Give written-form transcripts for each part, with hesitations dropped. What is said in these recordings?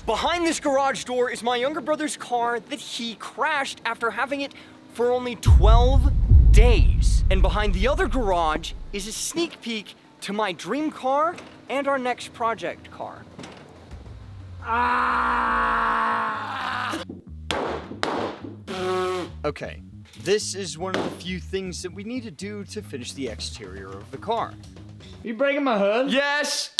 Behind this garage door is my younger brother's car that he crashed after having it for only 12 days. And behind the other garage is a sneak peek to my dream car and our next project car. Okay, this is one of the few things that we need to do to finish the exterior of the car. You breaking my hood? Yes!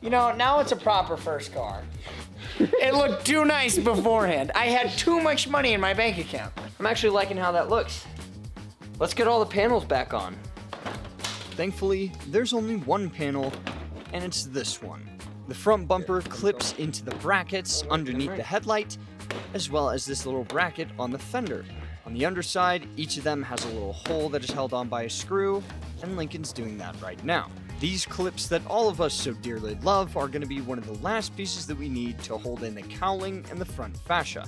You know, now it's a proper first car. It looked too nice beforehand. I had too much money in my bank account. I'm actually liking how that looks. Let's get all the panels back on. Thankfully, there's only one panel, and it's this one. The front bumper clips into the brackets underneath the headlight, as well as this little bracket on the fender. On the underside, each of them has a little hole that is held on by a screw, and Lincoln's doing that right now. These clips that all of us so dearly love are going to be one of the last pieces that we need to hold in the cowling and the front fascia.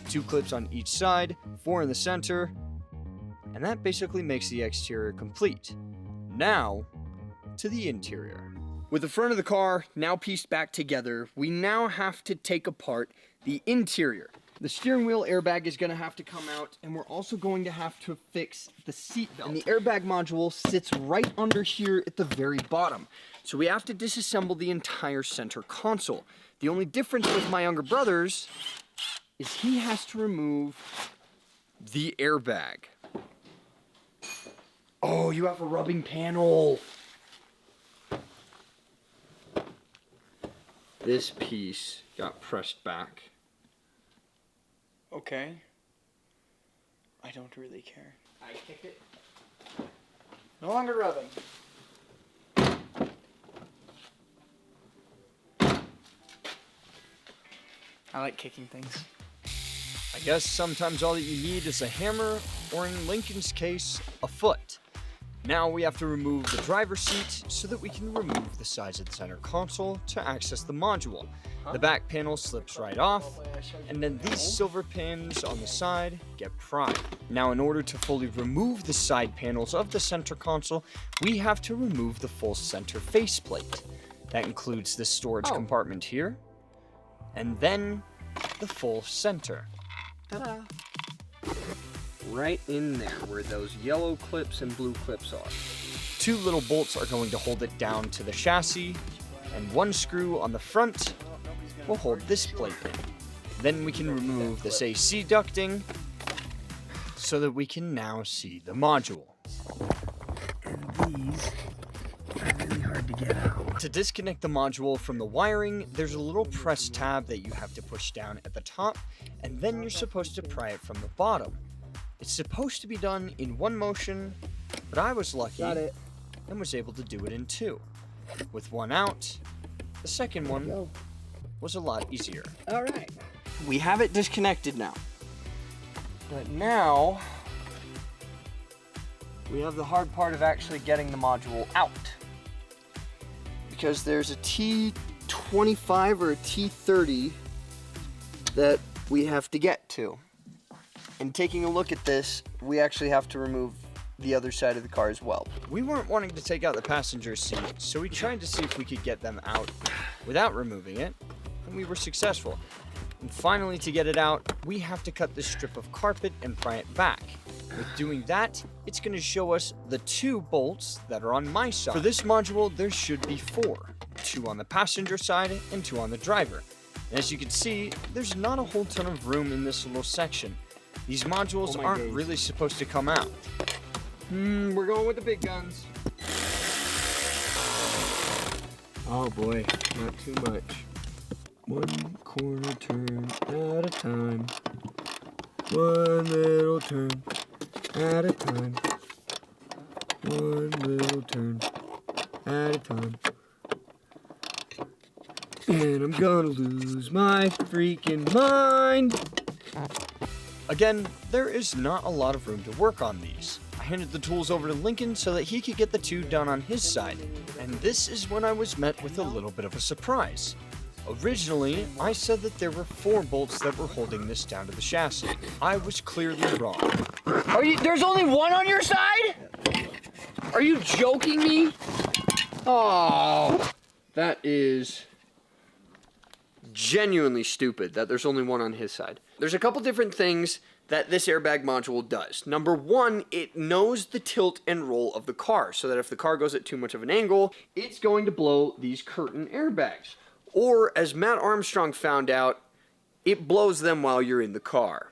2 clips on each side, 4 in the center, and that basically makes the exterior complete. Now, to the interior. With the front of the car now pieced back together, we now have to take apart the interior. The steering wheel airbag is going to have to come out, and we're also going to have to fix the seat belt. And the airbag module sits right under here at the very bottom. So we have to disassemble the entire center console. The only difference with my younger brother's is he has to remove the airbag. Oh, you have a rubbing panel. This piece got pressed back. Okay. I don't really care. I kick it. No longer rubbing. I like kicking things. I guess sometimes all that you need is a hammer, or in Lincoln's case, a foot. Now we have to remove the driver's seat so that we can remove the sides of the center console to access the module. The back panel slips right off, and then these silver pins on the side get pried. Now in order to fully remove the side panels of the center console, we have to remove the full center faceplate. That includes the storage compartment here, and then the full center. Ta-da! Right in there where those yellow clips and blue clips are. 2 little bolts are going to hold it down to the chassis, and 1 screw on the front will hold this plate in. Then we can remove this AC ducting so that we can now see the module. And these are really hard to get out. To disconnect the module from the wiring, there's a little press tab that you have to push down at the top, and then you're supposed to pry it from the bottom. It's supposed to be done in 1 motion, but I was lucky and was able to do it in 2. With 1 out, the second one was a lot easier. All right. We have it disconnected now. But now, we have the hard part of actually getting the module out. Because there's a T25 or a T30 that we have to get to. And taking a look at this, we actually have to remove the other side of the car as well. We weren't wanting to take out the passenger seat, so we tried to see if we could get them out without removing it, and we were successful. And finally, to get it out, we have to cut this strip of carpet and pry it back. With doing that, it's going to show us the 2 bolts that are on my side. For this module, there should be 4. 2 on the passenger side and 2 on the driver. And as you can see, there's not a whole ton of room in this little section. These modules aren't really supposed to come out. We're going with the big guns. Oh boy, not too much. 1 corner turn at a time. 1 little turn at a time. 1 little turn at a time. And I'm gonna lose my freaking mind. Again, there is not a lot of room to work on these. I handed the tools over to Lincoln so that he could get the 2 done on his side, and this is when I was met with a little bit of a surprise. Originally, I said that there were 4 bolts that were holding this down to the chassis. I was clearly wrong. There's only one on your side? Are you joking me? Oh, that is genuinely stupid that there's only one on his side. There's a couple different things that this airbag module does. Number one, it knows the tilt and roll of the car, so that if the car goes at too much of an angle, it's going to blow these curtain airbags. Or, as Matt Armstrong found out, it blows them while you're in the car.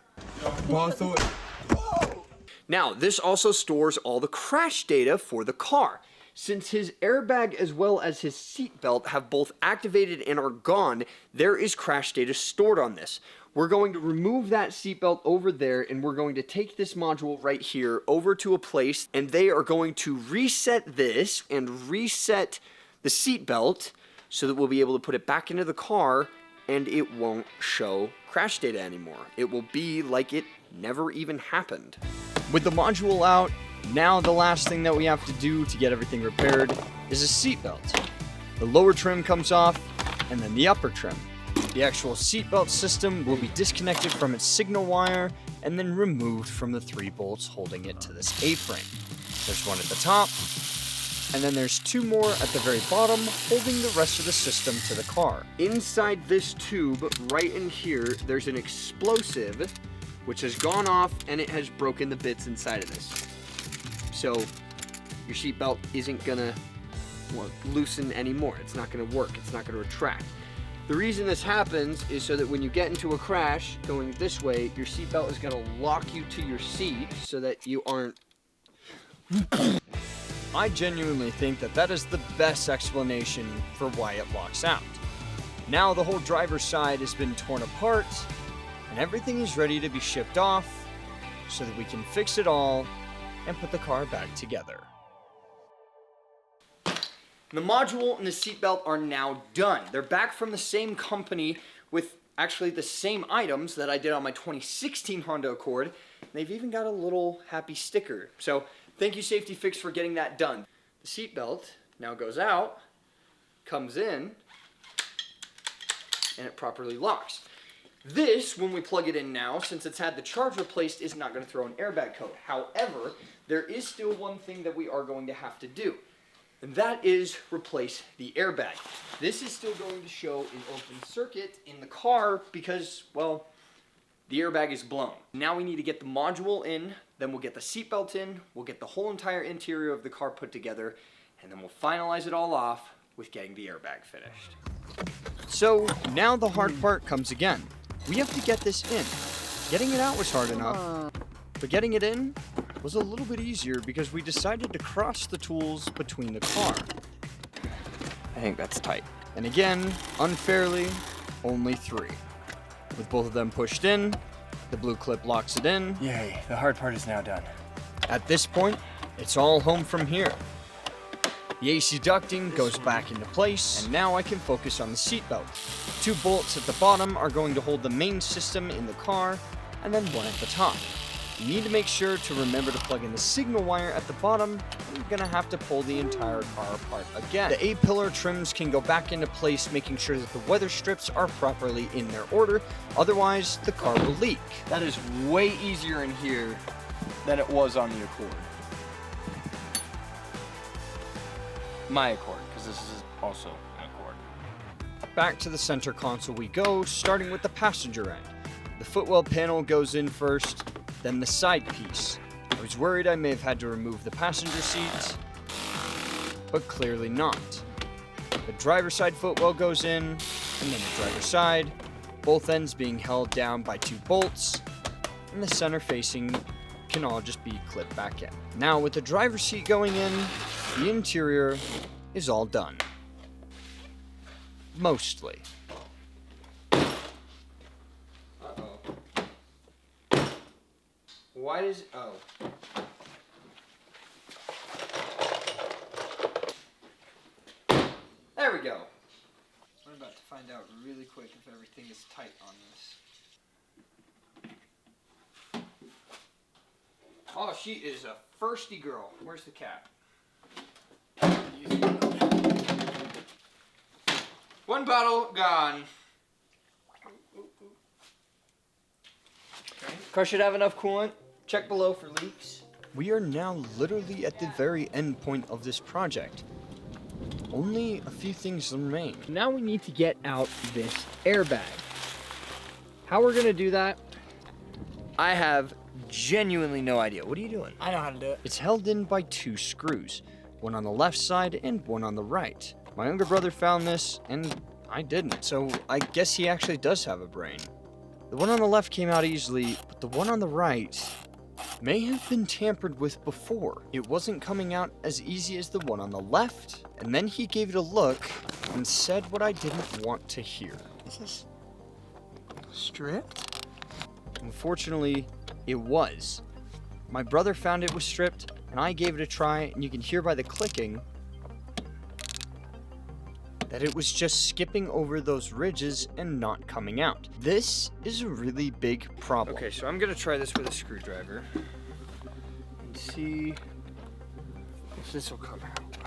Now, this also stores all the crash data for the car. Since his airbag as well as his seatbelt have both activated and are gone, there is crash data stored on this. We're going to remove that seatbelt over there, and we're going to take this module right here over to a place, and they are going to reset this and reset the seatbelt so that we'll be able to put it back into the car and it won't show crash data anymore. It will be like it never even happened. With the module out, now the last thing that we have to do to get everything repaired is a seatbelt. The lower trim comes off, and then the upper trim. The actual seatbelt system will be disconnected from its signal wire and then removed from the 3 bolts holding it to this A-frame. There's one at the top, and then there's 2 more at the very bottom holding the rest of the system to the car. Inside this tube, right in here, there's an explosive which has gone off and it has broken the bits inside of this. So your seatbelt isn't gonna loosen anymore. It's not gonna work. It's not gonna retract. The reason this happens is so that when you get into a crash going this way, your seatbelt is gonna lock you to your seat so that you aren't. I genuinely think that that is the best explanation for why it locks out. Now the whole driver's side has been torn apart and everything is ready to be shipped off so that we can fix it all and put the car back together. The module and the seatbelt are now done. They're back from the same company with actually the same items that I did on my 2016 Honda Accord. They've even got a little happy sticker. So thank you, Safety Fix, for getting that done. The seatbelt now goes out, comes in, and it properly locks. This, when we plug it in now, since it's had the charge replaced, is not going to throw an airbag code. However, there is still one thing that we are going to have to do, and that is replace the airbag. This is still going to show an open circuit in the car because, well, the airbag is blown. Now we need to get the module in, then we'll get the seatbelt in, we'll get the whole entire interior of the car put together, and then we'll finalize it all off with getting the airbag finished. So now the hard part comes again. We have to get this in. Getting it out was hard enough, but getting it in was a little bit easier because we decided to cross the tools between the car. I think that's tight. And again, unfairly, only 3. With both of them pushed in, the blue clip locks it in. Yay, the hard part is now done. At this point, it's all home from here. The AC ducting goes back into place, and now I can focus on the seatbelt. 2 bolts at the bottom are going to hold the main system in the car, and then 1 at the top. You need to make sure to remember to plug in the signal wire at the bottom. You're gonna have to pull the entire car apart again. The A-pillar trims can go back into place, making sure that the weather strips are properly in their order. Otherwise, the car will leak. That is way easier in here than it was on the Accord. My Accord, because this is also an Accord. Back to the center console we go, starting with the passenger end. The footwell panel goes in first, then the side piece. I was worried I may have had to remove the passenger seats, but clearly not. The driver's side footwell goes in, and then the driver's side, both ends being held down by 2 bolts, and the center facing can all just be clipped back in. Now with the driver's seat going in, the interior is all done. Mostly. Why does... oh. There we go. I'm about to find out really quick if everything is tight on this. Oh, she is a firsty girl. Where's the cat? What? One bottle gone. Car should have enough coolant. Check below for leaks. We are now literally at the very end point of this project. Only a few things remain. Now we need to get out this airbag. How we're gonna do that, I have genuinely no idea. What are you doing? I know how to do it. It's held in by 2 screws, one on the left side and one on the right. My younger brother found this, and I didn't, so I guess he actually does have a brain. The one on the left came out easily, but the one on the right may have been tampered with before. It wasn't coming out as easy as the one on the left, and then he gave it a look and said what I didn't want to hear. Is this stripped? Unfortunately, it was. My brother found it was stripped, and I gave it a try, and you can hear by the clicking that it was just skipping over those ridges and not coming out. This is a really big problem. Okay, so I'm gonna try this with a screwdriver and see if this will come out.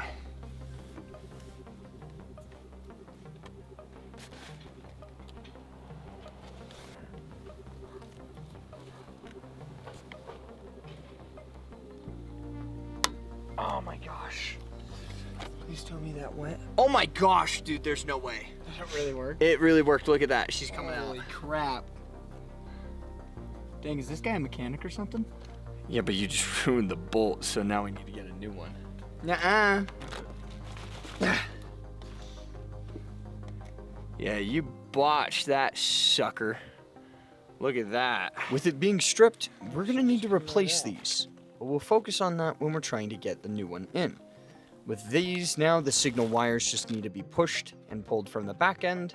Oh my gosh. Please tell me that went. Oh my gosh, dude, there's no way. Did it really work? It really worked. Look at that. She's coming out. Holy crap. Dang, is this guy a mechanic or something? Yeah, but you just ruined the bolt, so now we need to get a new one. Nuh-uh. Yeah, you botched that sucker. Look at that. With it being stripped, we're gonna need to replace these. But we'll focus on that when we're trying to get the new one in. With these, now the signal wires just need to be pushed and pulled from the back end,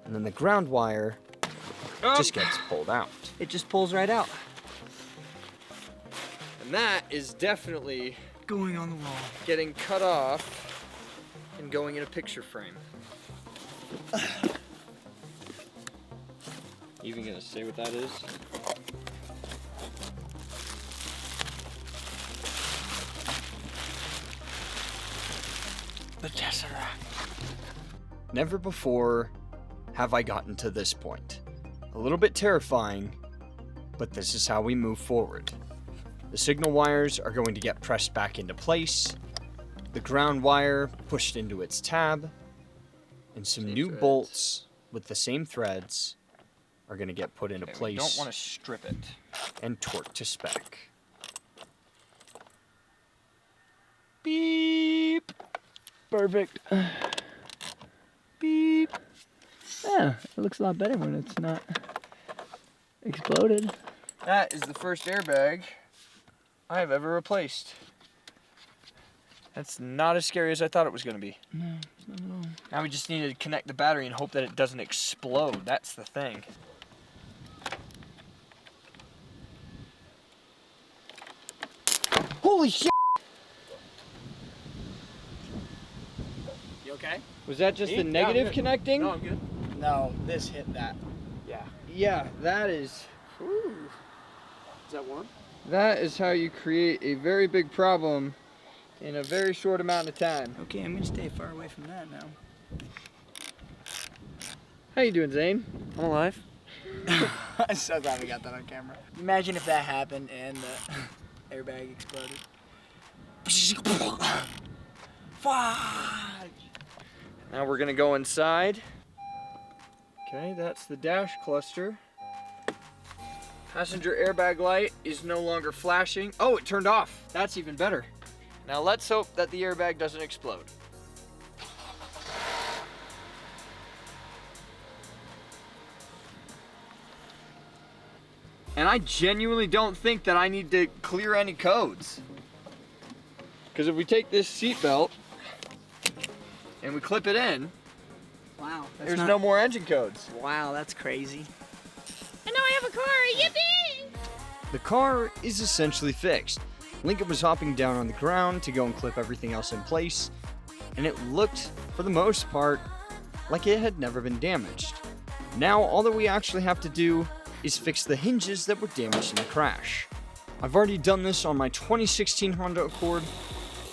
and then the ground wire just gets pulled out. It just pulls right out. And that is definitely Going on the wall. getting cut off and going in a picture frame. You even gonna say what that is? The Tesseract. Never before have I gotten to this point. A little bit terrifying, but this is how we move forward. The signal wires are going to get pressed back into place, the ground wire pushed into its tab, and some new threads. bolts with the same threads are going to get put into We place don't want to strip it. and torqued to spec. Beep. Perfect. Beep. Yeah, it looks a lot better when it's not exploded. That is the first airbag I have ever replaced. That's not as scary as I thought it was going to be. No, it's not at all. Now we just need to connect the battery and hope that it doesn't explode. That's the thing. Holy shit! You okay? Was that just the negative connecting? No, I'm good. No, this hit that. Yeah. Yeah, that is... Ooh. Is that warm? That is how you create a very big problem in a very short amount of time. Okay, I'm gonna stay far away from that now. How you doing, Zane? I'm alive. I'm so glad we got that on camera. Imagine if that happened and the airbag exploded. Fudge! Now we're gonna go inside. Okay, that's the dash cluster. Passenger airbag light is no longer flashing. Oh, it turned off. That's even better. Now let's hope that the airbag doesn't explode. And I genuinely don't think that I need to clear any codes. Because if we take this seat belt and we clip it in, Wow. there's no more engine codes. Wow, that's crazy. And now I have a car, yippee! The car is essentially fixed. Lincoln was hopping down on the ground to go and clip everything else in place, and it looked, for the most part, like it had never been damaged. Now all that we actually have to do is fix the hinges that were damaged in the crash. I've already done this on my 2016 Honda Accord,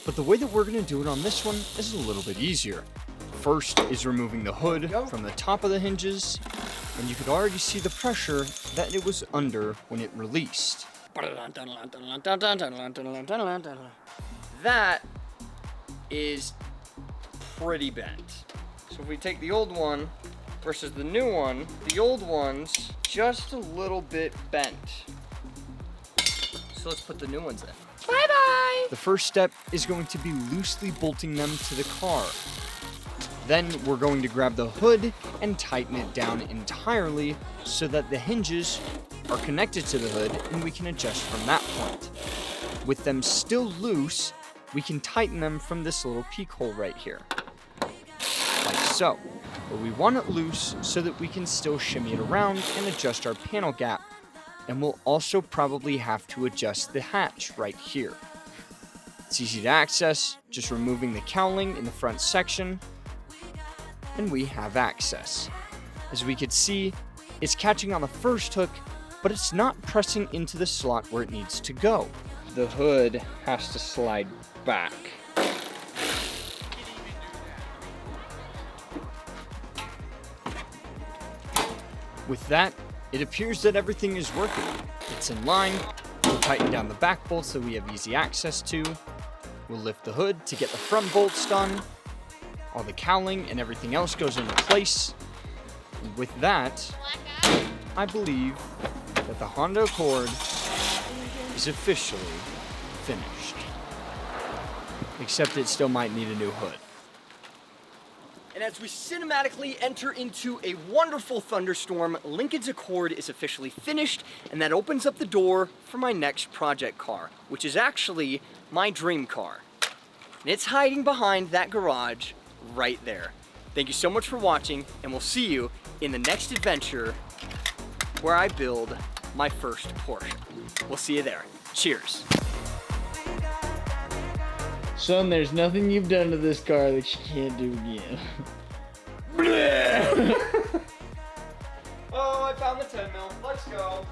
but the way that we're going to do it on this one is a little bit easier. First is removing the hood from the top of the hinges, and you could already see the pressure that it was under when it released. That is pretty bent. So if we take the old one versus the new one, the old one's just a little bit bent. So let's put the new ones in. Bye-bye. The first step is going to be loosely bolting them to the car. Then we're going to grab the hood and tighten it down entirely so that the hinges are connected to the hood and we can adjust from that point. With them still loose, we can tighten them from this little peak hole right here. Like so. But we want it loose so that we can still shimmy it around and adjust our panel gap. And we'll also probably have to adjust the hatch right here. It's easy to access, just removing the cowling in the front section, and we have access. As we can see, it's catching on the first hook, but it's not pressing into the slot where it needs to go. The hood has to slide back. With that, it appears that everything is working. It's in line. We'll tighten down the back bolts that we have easy access to. We'll lift the hood to get the front bolts done. All the cowling and everything else goes into place. And with that, I believe that the Honda Accord is officially finished. Except it still might need a new hood. And as we cinematically enter into a wonderful thunderstorm, Lincoln's Accord is officially finished, and that opens up the door for my next project car, which is actually my dream car. And it's hiding behind that garage right there. Thank you so much for watching, and we'll see you in the next adventure where I build my first Porsche. We'll see you there. Cheers. Son, there's nothing you've done to this car that you can't do again. Oh, I found the 10 mil. Let's go.